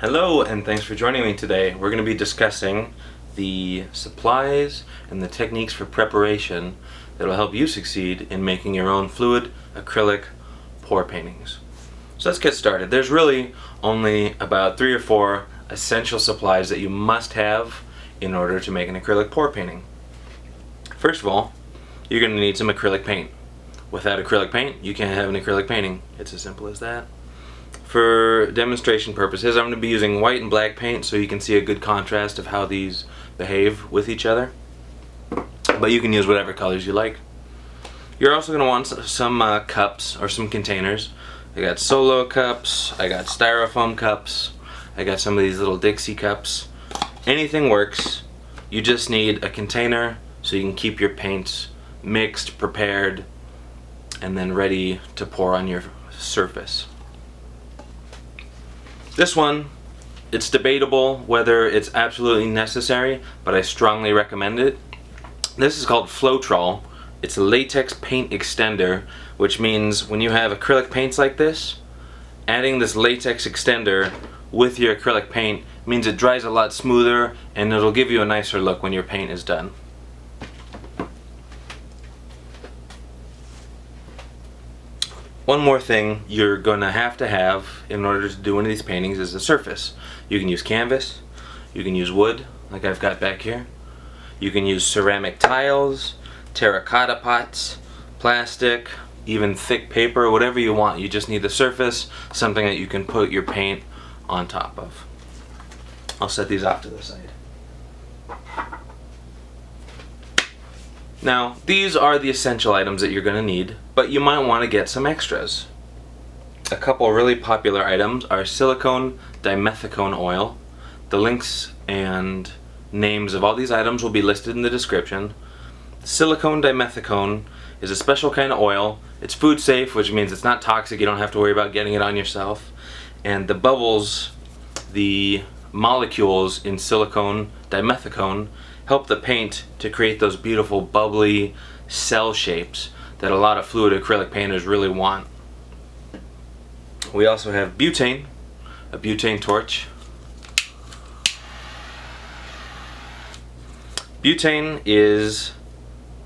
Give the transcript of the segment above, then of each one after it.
Hello, and thanks for joining me today. We're going to be discussing the supplies and the techniques for preparation that will help you succeed in making your own fluid acrylic pour paintings. So let's get started. There's really only about 3 or 4 essential supplies that you must have in order to make an acrylic pour painting. First of all, you're going to need some acrylic paint. Without acrylic paint, you can't have an acrylic painting. It's as simple as that. For demonstration purposes, I'm going to be using white and black paint so you can see a good contrast of how these behave with each other. But you can use whatever colors you like. You're also going to want some cups or some containers. I got Solo cups, I got styrofoam cups, I got some of these little Dixie cups. Anything works. You just need a container so you can keep your paints mixed, prepared, and then ready to pour on your surface. This one, it's debatable whether it's absolutely necessary, but I strongly recommend it. This is called Floetrol. It's a latex paint extender, which means when you have acrylic paints like this, adding this latex extender with your acrylic paint means it dries a lot smoother and it'll give you a nicer look when your paint is done. One more thing you're going to have in order to do one of these paintings is a surface. You can use canvas, you can use wood, like I've got back here. You can use ceramic tiles, terracotta pots, plastic, even thick paper, whatever you want. You just need the surface, something that you can put your paint on top of. I'll set these off to the side. Now, these are the essential items that you're going to need, but you might want to get some extras. A couple really popular items are Silicone Dimethicone Oil. The links and names of all these items will be listed in the description. Silicone Dimethicone is a special kind of oil. It's food safe, which means it's not toxic. You don't have to worry about getting it on yourself. And the bubbles, the molecules in silicone dimethicone, help the paint to create those beautiful bubbly cell shapes that a lot of fluid acrylic painters really want. We also have butane, a butane torch. Butane is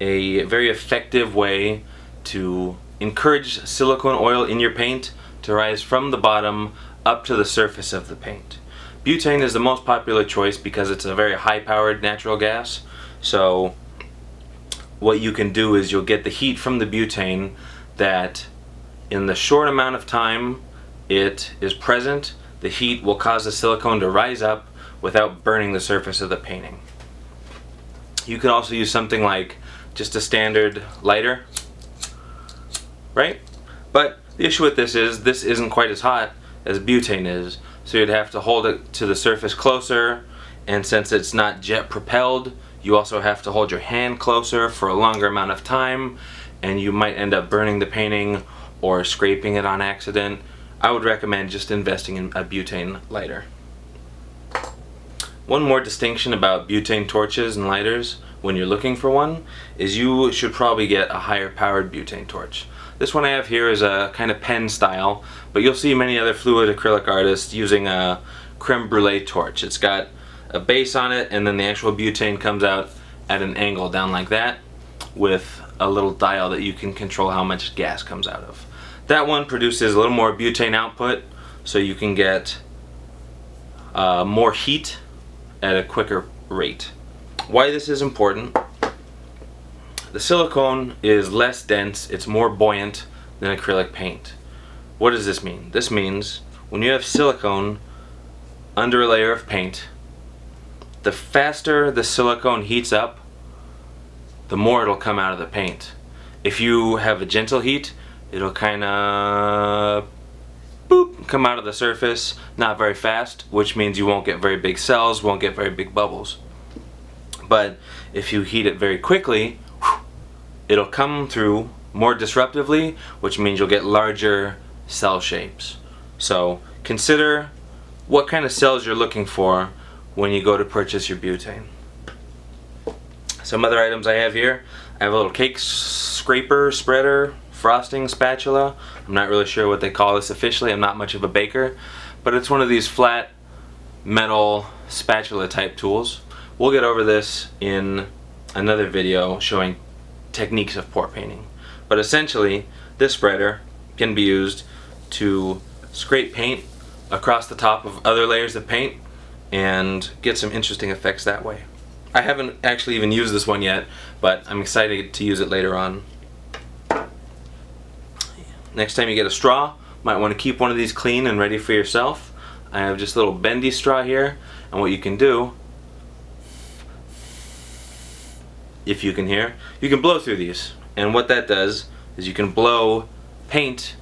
a very effective way to encourage silicone oil in your paint to rise from the bottom up to the surface of the paint. Butane is the most popular choice because it's a very high-powered natural gas. So what you can do is you'll get the heat from the butane that in the short amount of time it is present, the heat will cause the silicone to rise up without burning the surface of the painting. You could also use something like just a standard lighter, right? But the issue with this isn't quite as hot as butane is. So you'd have to hold it to the surface closer, and since it's not jet propelled, you also have to hold your hand closer for a longer amount of time, and you might end up burning the painting or scraping it on accident. I would recommend just investing in a butane lighter. One more distinction about butane torches and lighters when you're looking for one is you should probably get a higher powered butane torch. This one I have here is a kind of pen style, but you'll see many other fluid acrylic artists using a creme brulee torch. It's got a base on it, and then the actual butane comes out at an angle down like that with a little dial that you can control how much gas comes out of. That one produces a little more butane output, so you can get more heat at a quicker rate. Why this is important: the silicone is less dense, it's more buoyant than acrylic paint. What does this mean? This means when you have silicone under a layer of paint, the faster the silicone heats up, the more it'll come out of the paint. If you have a gentle heat, it'll kind of come out of the surface, not very fast, which means you won't get very big cells, won't get very big bubbles. But if you heat it very quickly, it'll come through more disruptively, which means you'll get larger cell shapes. So consider what kind of cells you're looking for when you go to purchase your butane. Some other items I have here: I have a little cake scraper, spreader, frosting spatula. I'm not really sure what they call this officially. I'm not much of a baker, but it's one of these flat metal spatula type tools. We'll get over this in another video showing techniques of pour painting. But essentially, this spreader can be used to scrape paint across the top of other layers of paint and get some interesting effects that way. I haven't actually even used this one yet, but I'm excited to use it later on. Next time you get a straw, might want to keep one of these clean and ready for yourself. I have just a little bendy straw here, and what you can do, if you can hear, you can blow through these. And what that does is you can blow paint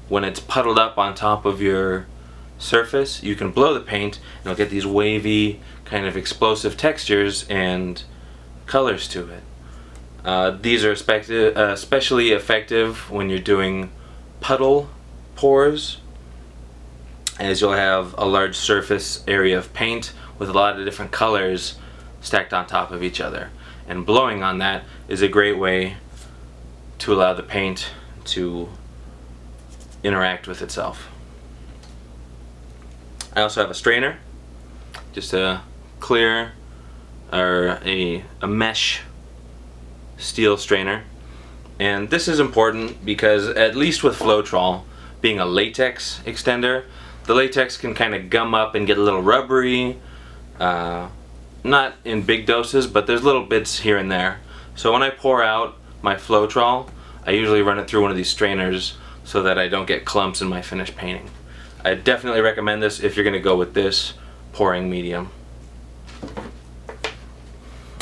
when it's puddled up on top of your surface. You can blow the paint and you'll get these wavy kind of explosive textures and colors to it. These are especially effective when you're doing puddle pours, as you'll have a large surface area of paint with a lot of different colors stacked on top of each other. And blowing on that is a great way to allow the paint to interact with itself. I also have a strainer, just a clear or a mesh steel strainer. And this is important because, at least with Floetrol being a latex extender, the latex can kind of gum up and get a little rubbery. Not in big doses, but there's little bits here and there. So when I pour out my Floetrol, I usually run it through one of these strainers so that I don't get clumps in my finished painting. I definitely recommend this if you're going to go with this pouring medium.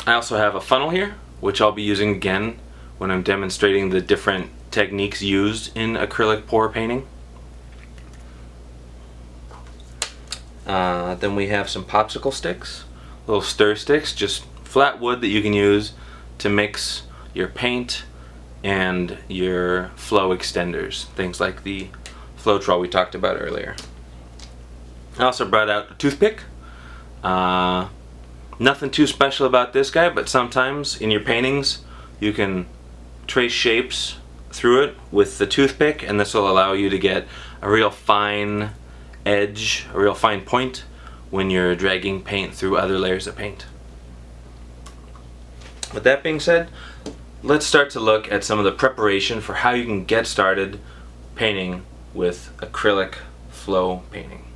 I also have a funnel here, which I'll be using again when I'm demonstrating the different techniques used in acrylic pour painting. Then we have some popsicle sticks, little stir sticks, just flat wood that you can use to mix your paint and your flow extenders, things like the Floetrol we talked about earlier. I also brought out a toothpick. Nothing too special about this guy, but sometimes in your paintings you can trace shapes through it with the toothpick, and this will allow you to get a real fine edge, a real fine point when you're dragging paint through other layers of paint. With that being said, let's start to look at some of the preparation for how you can get started painting with acrylic flow painting.